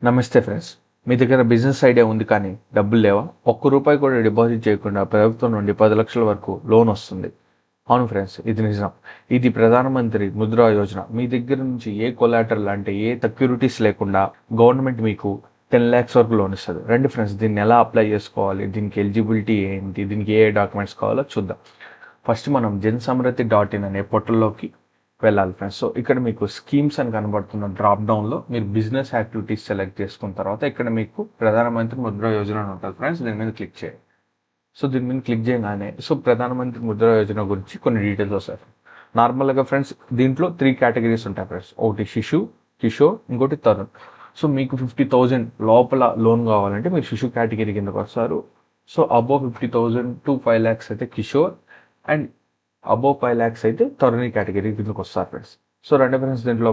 నమస్తే ఫ్రెండ్స్. మీ దగ్గర business idea ఉంది కానీ డబ్బులు లేవా? ఒక్క రూపాయి కూడా డిపాజిట్ చేయకుండా ప్రభుత్వం నుండి 10 లక్షల వరకు లోన్ వస్తుంది. అవును ఫ్రెండ్స్, ఇది నిజం. ఇది ప్రధానమంత్రి ముద్రా యోజన. మీ దగ్గర నుంచి ఏ కొలాటరల్ అంటే ఏ సెక్యూరిటీస్ లేకుండా గవర్నమెంట్ మీకు 10 lakhs వరకు లోన్ ఇస్తుంది. రండి ఫ్రెండ్స్, దీన్ని ఎలా అప్లై చేసుకోవాలి, దీనికి ఎలిజిబిలిటీ ఏంటి, దీనికి ఏ డాక్యుమెంట్స్ కావాలో చూద్దాం. ఫస్ట్ మనం JanSamruddhi.in అనే పోర్టల్లోకి వెళ్ళాలి ఫ్రెండ్స్. సో ఇక్కడ మీకు స్కీమ్స్ అని కనబడుతున్న డ్రాప్ డౌన్లో మీరు బిజినెస్ యాక్టివిటీస్ సెలెక్ట్ చేసుకున్న తర్వాత ఇక్కడ మీకు ప్రధానమంత్రి ముద్రా యోజన అని ఉంటుంది ఫ్రెండ్స్. దీని మీద క్లిక్ చేయండి. సో దీని మీద క్లిక్ చేయగానే ప్రధానమంత్రి ముద్రా యోజన గురించి కొన్ని డీటెయిల్స్ వస్తాయి. నార్మల్గా ఫ్రెండ్స్ దీంట్లో 3 కేటగిరీస్ ఉంటాయి ఫ్రెండ్స్. ఒకటి శిశు, కిషోర్, ఇంకోటి తరుణ్. సో మీకు 50,000 లోపల లోన్ కావాలంటే మీరు శిశు కేటగిరీ కిందకు వస్తారు. సో అబోవ్ 50,000 to 5 lakhs అయితే కిషోర్, అండ్ అబోవ్ 5 lakhs అయితే తరుణి కేటగిరీ కిందకు వస్తారు ఫ్రెండ్స్. సో రెండు ఫ్రెండ్స్ దీంట్లో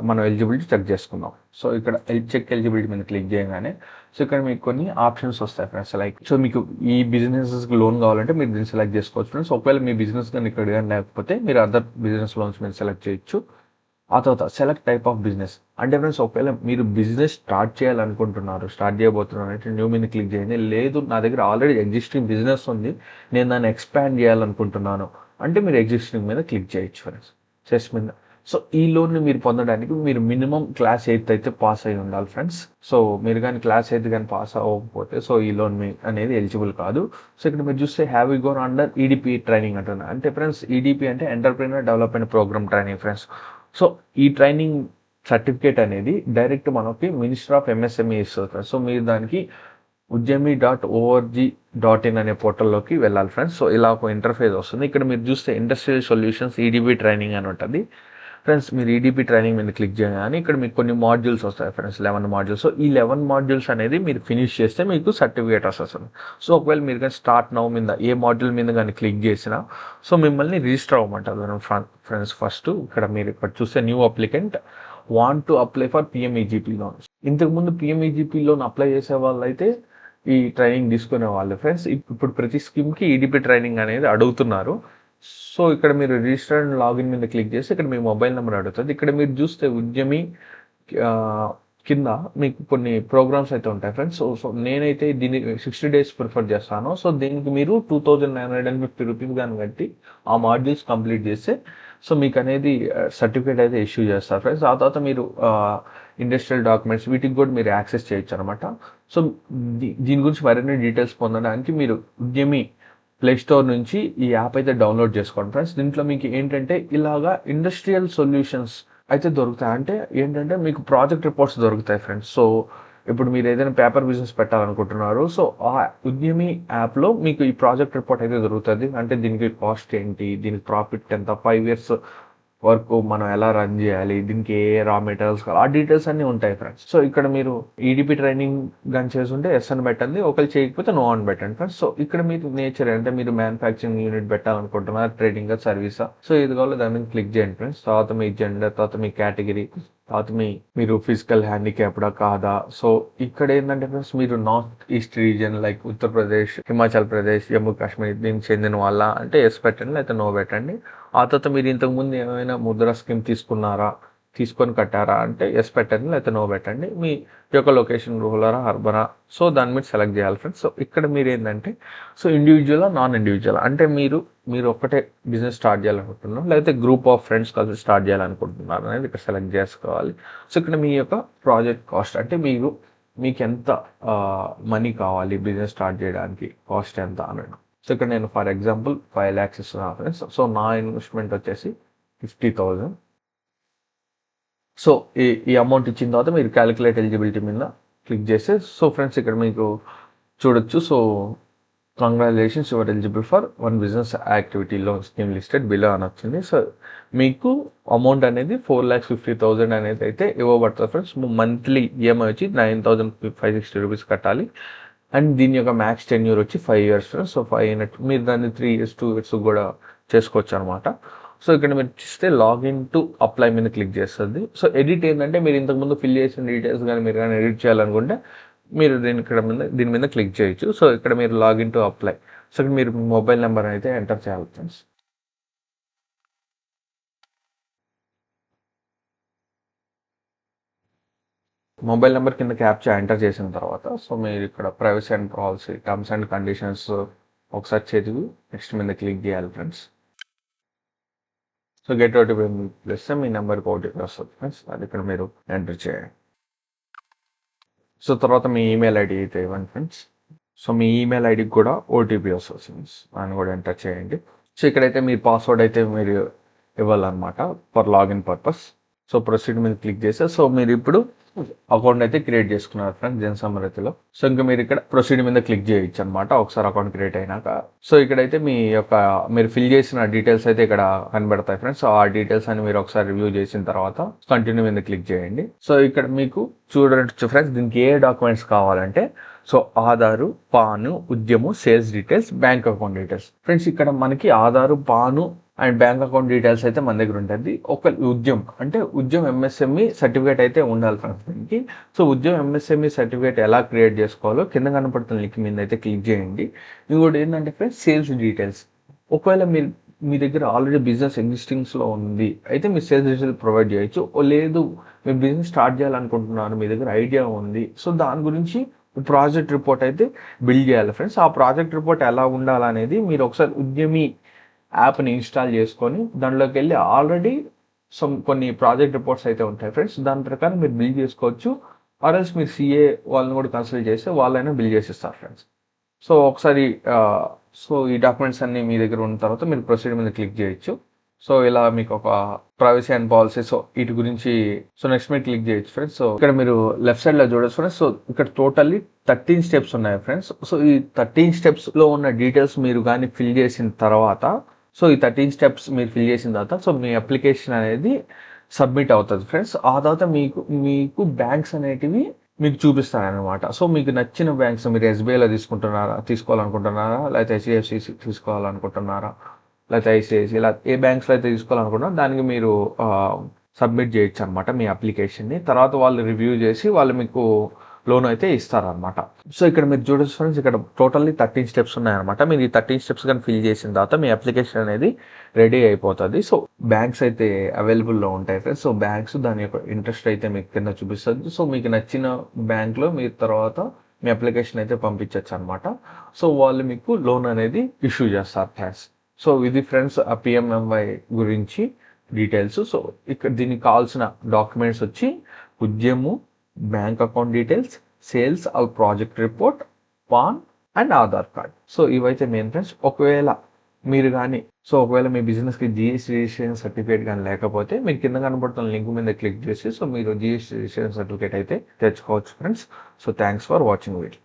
మనం ఎలిజిబిలిటీ చెక్ చేసుకుందాం. సో ఇక్కడ చెక్ ఎలిజిబిలిటీ మీద క్లిక్ చేయగానే సో ఇక్కడ మీకు కొన్ని ఆప్షన్స్ వస్తాయి ఫ్రెండ్స్. లైక్ సో మీకు ఈ బిజినెస్కి లోన్ కావాలంటే మీరు దీన్ని సెలెక్ట్ చేసుకోవచ్చు ఫ్రెండ్స్. ఒకవేళ మీ బిజినెస్ కానీ ఇక్కడ కానీ లేకపోతే మీరు అదర్ బిజినెస్ లోన్స్ మీద సెలెక్ట్ చేయొచ్చు. ఆ తర్వాత సెలెక్ట్ టైప్ ఆఫ్ బిజినెస్ అంటే ఫ్రెండ్స్ ఒకవేళ మీరు బిజినెస్ స్టార్ట్ చేయాలనుకుంటున్నారు, స్టార్ట్ చేయబోతున్నారు అంటే న్యూ మీద క్లిక్ చేయండి. లేదు నా దగ్గర ఆల్రెడీ ఎగ్జిస్టింగ్ బిజినెస్ ఉంది, నేను దాన్ని ఎక్స్పాండ్ చేయాలనుకుంటున్నాను అంటే మీరు ఎగ్జిస్టింగ్ మీద క్లిక్ చేయొచ్చు ఫ్రెండ్స్, చెస్ మీద. సో ఈ లోన్ని మీరు పొందడానికి మీరు మినిమం క్లాస్ 8th అయితే పాస్ అయి ఉండాలి ఫ్రెండ్స్. సో మీరు కానీ క్లాస్ 8th కానీ పాస్ అవ్వకపోతే సో ఈ లోన్ అనేది ఎలిజిబుల్ కాదు. సో ఇక్కడ మీరు చూస్తే have you gone under EDP training అంటున్నారు. అంటే ఫ్రెండ్స్ ఈడిపి అంటే entrepreneur development programme training friends. So ఈ ట్రైనింగ్ సర్టిఫికేట్ అనేది డైరెక్ట్ మనకి మినిస్టర్ ఆఫ్ ఎంఎస్ఎంఈ ఇస్తుంది. సో మీరు దానికి udyami.org.in అనే పోర్టల్లోకి వెళ్ళాలి ఫ్రెండ్స్. సో ఇలా ఒక ఇంటర్ఫేస్ వస్తుంది. ఇక్కడ మీరు చూస్తే ఇండస్ట్రియల్ సొల్యూషన్స్ ఈడిపి ట్రైనింగ్ అని ఉంటుంది ఫ్రెండ్స్. మీరు ఈడిపి ట్రైనింగ్ మీద క్లిక్ చేయగానే ఇక్కడ మీకు కొన్ని మాడ్యూల్స్ వస్తాయి ఫ్రెండ్స్, 11 మాడ్యూల్స్. సో ఈ 11 మాడ్యూల్స్ అనేది మీరు ఫినిష్ చేస్తే మీకు సర్టిఫికేట్ వస్తుంది. సో ఒకవేళ మీరు కానీ స్టార్ట్ నౌ మీద ఏ మాడ్యూల్ మీద కానీ క్లిక్ చేసినా సో మిమ్మల్ని రిజిస్టర్ అవ్వమంటారు ఫ్రెండ్స్. ఫస్ట్ మీరు ఇక్కడ చూస్తే new applicant want to apply for PMEGP loan. ఇంతకుముందు పిఎంఈజీపీ లోన్ అప్లై చేసే వాళ్ళు అయితే ఈ ట్రైనింగ్ తీసుకునే వాళ్ళు ఫ్రెండ్స్. ఇప్పుడు ప్రతి స్కీమ్కి ఈడిపి ట్రైనింగ్ అనేది అడుగుతున్నారు. సో ఇక్కడ మీరు రిజిస్టర్ అండ్ లాగిన్ మీద క్లిక్ చేసి ఇక్కడ మీ మొబైల్ నెంబర్ అడుగుతుంది. ఇక్కడ మీరు చూస్తే ఉద్యమి కింద మీకు కొన్ని ప్రోగ్రామ్స్ అయితే ఉంటాయి ఫ్రెండ్స్. సో నేనైతే దీన్ని 60 days ప్రిఫర్ చేస్తాను. సో దీనికి మీరు 2,950 రూపీస్ కానీ కట్టి ఆ మాడ్యూల్స్ కంప్లీట్ చేస్తే సో మీకు అనేది సర్టిఫికేట్ అయితే ఇష్యూ చేస్తారు ఫ్రెండ్స్. ఆ తర్వాత మీరు ఇండస్ట్రియల్ డాక్యుమెంట్స్ వీటికి కూడా మీరు యాక్సెస్ చేయొచ్చు అనమాట. సో దీని గురించి మరిన్ని డీటెయిల్స్ పొందడానికి మీరు ఉద్యమి ప్లే స్టోర్ నుంచి ఈ యాప్ అయితే డౌన్లోడ్ చేసుకోండి ఫ్రెండ్స్. దీంట్లో మీకు ఏంటంటే ఇలాగా ఇండస్ట్రియల్ సొల్యూషన్స్ అయితే దొరుకుతాయి. అంటే ఏంటంటే మీకు ప్రాజెక్ట్ రిపోర్ట్స్ దొరుకుతాయి ఫ్రెండ్స్. సో ఇప్పుడు మీరు ఏదైనా పేపర్ బిజినెస్ పెట్టాలనుకుంటున్నారు, సో ఆ ఉద్యమి యాప్లో మీకు ఈ ప్రాజెక్ట్ రిపోర్ట్ అయితే దొరుకుతుంది. అంటే దీనికి కాస్ట్ ఏంటి, దీనికి ప్రాఫిట్ ఎంత, 5 years వరకు మనం ఎలా రన్ చేయాలి, దీనికి ఏ రా మెటీరియల్స్ కావాలి, ఆ డీటెయిల్స్ అన్నీ ఉంటాయి ఫ్రెండ్స్. సో ఇక్కడ మీరు ఈడిపి ట్రైనింగ్ కానీ చేస్తుంటే ఎస్ అని పెట్టండి, ఒకవేళ చేయకపోతే నో అని పెట్టండి ఫ్రెండ్స్. సో ఇక్కడ మీరు నేచర్ అంటే మీరు మ్యానుఫ్యాక్చరింగ్ యూనిట్ పెట్టాలనుకుంటున్నారు, ట్రేడింగ్ సర్వీసా, సో ఇది కావాలి దాని మీద క్లిక్ చేయండి ఫ్రెండ్స్. తర్వాత మీ జెండర్, తర్వాత మీ కేటగిరీ, తర్వాత మీరు ఫిజికల్ హ్యాండిక్యాప్డా కాదా. సో ఇక్కడ ఏంటంటే ఫ్రెండ్స్ మీరు north east region like Uttar Pradesh, Himachal Pradesh, Jammu Kashmir దీనికి చెందిన వాళ్ళ అంటే ఎస్ పెట్టండి, లేకపోతే నో పెట్టండి. ఆ తర్వాత మీరు ఇంతకుముందు ఏమైనా ముద్రా స్కీమ్ తీసుకొని కట్టారా అంటే ఎస్ పెట్టండి, లేకపోతే నో పెట్టండి. మీ యొక్క లొకేషన్ రూరలా అర్బనా, సో దాని మీద సెలెక్ట్ చేయాలి ఫ్రెండ్స్. సో ఇక్కడ మీరు ఏంటంటే సో ఇండివిజువలా నాన్ ఇండివిజువల్ అంటే మీరు ఒక్కటే బిజినెస్ స్టార్ట్ చేయాలనుకుంటున్నారు, లేకపోతే గ్రూప్ ఆఫ్ ఫ్రెండ్స్ కలిసి స్టార్ట్ చేయాలనుకుంటున్నారు అనేది ఇక్కడ సెలెక్ట్ చేసుకోవాలి. సో ఇక్కడ మీ యొక్క ప్రాజెక్ట్ కాస్ట్ అంటే మీకు ఎంత మనీ కావాలి బిజినెస్ స్టార్ట్ చేయడానికి, కాస్ట్ ఎంత అన్నాడు. సో ఇక్కడ నేను ఫర్ ఎగ్జాంపుల్ 5 lakhs ఇస్తున్నాను ఫ్రెండ్స్. సో నా ఇన్వెస్ట్మెంట్ వచ్చేసి 50,000. సో ఈ అమౌంట్ ఇచ్చిన తర్వాత మీరు క్యాలిక్యులేట్ ఎలిజిబిలిటీ మీద క్లిక్ చేస్తే సో ఫ్రెండ్స్ ఇక్కడ మీకు చూడొచ్చు. So congratulations your eligible for 1 business activity loan scheme listed below అని వచ్చింది. సో మీకు అమౌంట్ అనేది 4,50,000 అనేది అయితే ఇవ్వబడుతుంది ఫ్రెండ్స్. మంత్లీ ఈఎంఐ వచ్చి 9,560 రూపీస్ కట్టాలి. అండ్ దీని యొక్క మ్యాక్స్ టెన్యూర్ వచ్చి 5 years ఫ్రెండ్స్. సో 5 years మీరు దాన్ని 3 years 2 years కూడా చేసుకోవచ్చు అనమాట. సో ఇక్కడ మీరు చూస్తే లాగిన్ టు అప్లై మీద క్లిక్ చేస్తుంది. సో ఎడిట్ ఏంటంటే మీరు ఇంతకుముందు ఫిల్ చేసిన డీటెయిల్స్ కానీ మీరు కానీ ఎడిట్ చేయాలనుకుంటే మీరు దీని మీద క్లిక్ చేయొచ్చు. సో ఇక్కడ మీరు లాగిన్ టు అప్లై, సో ఇక్కడ మీరు మొబైల్ నెంబర్ అయితే ఎంటర్ చేయాలి ఫ్రెండ్స్. మొబైల్ నెంబర్ కింద క్యాప్చా ఎంటర్ చేసిన తర్వాత సో మీరు ఇక్కడ privacy and policy terms and conditions ఒకసారి చదివి నెక్స్ట్ మీద క్లిక్ చేయాలి friends. So get OTP plus మీ నెంబర్కి ఓటీపీ వస్తుంది ఫ్రెండ్స్, అది ఇక్కడ మీరు ఎంటర్ చేయండి. సో తర్వాత మీ ఈమెయిల్ ఐడి అయితే ఇవ్వండి ఫ్రెండ్స్. సో మీ ఈమెయిల్ ఐడికి కూడా ఓటీపీ వస్తుంది ఫ్రెండ్స్, దాన్ని కూడా ఎంటర్ చేయండి. సో ఇక్కడైతే మీ పాస్వర్డ్ అయితే మీరు ఇవ్వాలన్నమాట for login purpose. So proceed మీద క్లిక్ చేస్తే సో మీరు ఇప్పుడు అకౌంట్ అయితే క్రియేట్ చేసుకున్నారు ఫ్రెండ్స్ జనసమృద్ధిలో. సో ఇంకా మీరు ఇక్కడ ప్రొసీడ్ మీద క్లిక్ చేయొచ్చు అనమాట ఒకసారి అకౌంట్ క్రియేట్ అయినాక. సో ఇక్కడైతే మీ యొక్క మీరు ఫిల్ చేసిన డీటెయిల్స్ అయితే ఇక్కడ కనబడతాయి ఫ్రెండ్స్. సో ఆ డీటెయిల్స్ అని మీరు ఒకసారి రివ్యూ చేసిన తర్వాత కంటిన్యూ మీద క్లిక్ చేయండి. సో ఇక్కడ మీకు చూడవచ్చు ఫ్రెండ్స్, దీనికి ఏ డాక్యుమెంట్స్ కావాలంటే so Aadhaar, PAN, Udyam, sales details, bank account details. Friends ఇక్కడ మనకి Aadhaar, PAN and bank account details అయితే మన దగ్గర ఉంటుంది. ఒక ఉద్యమం అంటే ఉద్యమం ఎంఎస్ఎంఈ సర్టిఫికేట్ అయితే ఉండాలి ఫ్రెండ్స్ దీనికి. సో ఉద్యమం ఎంఎస్ఎంఈ సర్టిఫికేట్ ఎలా క్రియేట్ చేసుకోవాలో కింద కనపడుతున్న లింక్ మీద అయితే క్లిక్ చేయండి. ఇంకోటి ఏంటంటే ఫ్రెండ్స్ సేల్స్ డీటెయిల్స్. ఒకవేళ మీ దగ్గర ఆల్రెడీ బిజినెస్ ఎగ్జిస్టింగ్స్లో ఉంది అయితే మీ సేల్స్ డీటెయిల్స్ ప్రొవైడ్ చేయొచ్చు. లేదు మీరు బిజినెస్ స్టార్ట్ చేయాలనుకుంటున్నారు, మీ దగ్గర ఐడియా ఉంది, సో దాని గురించి ప్రాజెక్ట్ రిపోర్ట్ అయితే బిల్డ్ చేయాలి ఫ్రెండ్స్. ఆ ప్రాజెక్ట్ రిపోర్ట్ ఎలా ఉండాలనేది మీరు ఒకసారి ఉద్యమి యాప్ని ఇన్స్టాల్ చేసుకొని దాంట్లోకి వెళ్ళి ఆల్రెడీ కొన్ని ప్రాజెక్ట్ రిపోర్ట్స్ అయితే ఉంటాయి ఫ్రెండ్స్, దాని ప్రకారం మీరు బిల్డ్ చేసుకోవచ్చు. ఆర్ఎల్స్ మీరు సిఏ వాళ్ళని కూడా కన్సల్ట్ చేస్తే వాళ్ళైనా బిల్డ్ చేసిస్తారు ఫ్రెండ్స్. సో ఒకసారి సో ఈ డాక్యుమెంట్స్ అన్ని మీ దగ్గర ఉన్న తర్వాత మీరు ప్రొసీడ్ మీద క్లిక్ చేయొచ్చు. సో ఇలా మీకు ఒక ప్రైవసీ అండ్ పాలసీ సో వీటి గురించి సో నెక్స్ట్ మీరు క్లిక్ చేయొచ్చు ఫ్రెండ్స్. సో ఇక్కడ మీరు లెఫ్ట్ సైడ్ లో చూడొచ్చు ఫ్రెండ్స్. సో ఇక్కడ టోటల్లీ 13 స్టెప్స్ ఉన్నాయి ఫ్రెండ్స్. సో ఈ 13 స్టెప్స్ లో ఉన్న డీటెయిల్స్ మీరు కానీ ఫిల్ చేసిన తర్వాత సో ఈ 13 స్టెప్స్ మీరు ఫిల్ చేసిన తర్వాత సో మీ అప్లికేషన్ అనేది సబ్మిట్ అవుతుంది ఫ్రెండ్స్. ఆ తర్వాత మీకు బ్యాంక్స్ అనేటివి మీకు చూపిస్తారనమాట. సో మీకు నచ్చిన బ్యాంక్స్ మీరు ఎస్బీఐలో తీసుకోవాలనుకుంటున్నారా, లేకపోతే హెచ్డిఎఫ్సి తీసుకోవాలనుకుంటున్నారా, లేకపోతే ఐసిఐసి, ఇలా ఏ బ్యాంక్స్లో అయితే తీసుకోవాలనుకుంటున్నారో దానికి మీరు సబ్మిట్ చేయొచ్చు అనమాట మీ అప్లికేషన్ని. తర్వాత వాళ్ళు రివ్యూ చేసి వాళ్ళు మీకు లోన్ అయితే ఇస్తారనమాట. సో ఇక్కడ మీరు చూడొచ్చు ఫ్రెండ్స్, ఇక్కడ టోటల్లీ 13 స్టెప్స్ ఉన్నాయన్నమాట. మీరు ఈ 13 స్టెప్స్ కానీ ఫిల్ చేసిన తర్వాత మీ అప్లికేషన్ అనేది రెడీ అయిపోతుంది. సో బ్యాంక్స్ అయితే అవైలబుల్లో ఉంటాయి ఫ్రెండ్స్. సో బ్యాంక్స్ దాని యొక్క ఇంట్రెస్ట్ అయితే మీకు కింద చూపిస్తుంది. సో మీకు నచ్చిన బ్యాంక్లో మీరు తర్వాత మీ అప్లికేషన్ అయితే పంపించవచ్చు అనమాట. సో వాళ్ళు మీకు లోన్ అనేది ఇష్యూ చేస్తారు ఫ్రెండ్స్. సో ఇది ఫ్రెండ్స్ ఆ పిఎంఎంవై గురించి డీటెయిల్స్. సో ఇక్కడ దీనికి కావాల్సిన డాక్యుమెంట్స్ వచ్చి Udyam, bank account details, sales project report, PAN and Aadhaar card. So ఇవైతే మెయిన్ ఫ్రెండ్స్. ఒకవేళ మీ బిజినెస్కి జిఎస్టీ రిజిస్ట్రేషన్ సర్టిఫికేట్ కానీ లేకపోతే మీరు కింద కనబడుతున్న లింక్ మీద క్లిక్ చేసి సో మీరు జిఎస్టీ రిజిస్ట్రేషన్ సర్టిఫికేట్ అయితే తెచ్చుకోవచ్చు friends. So thanks for watching video.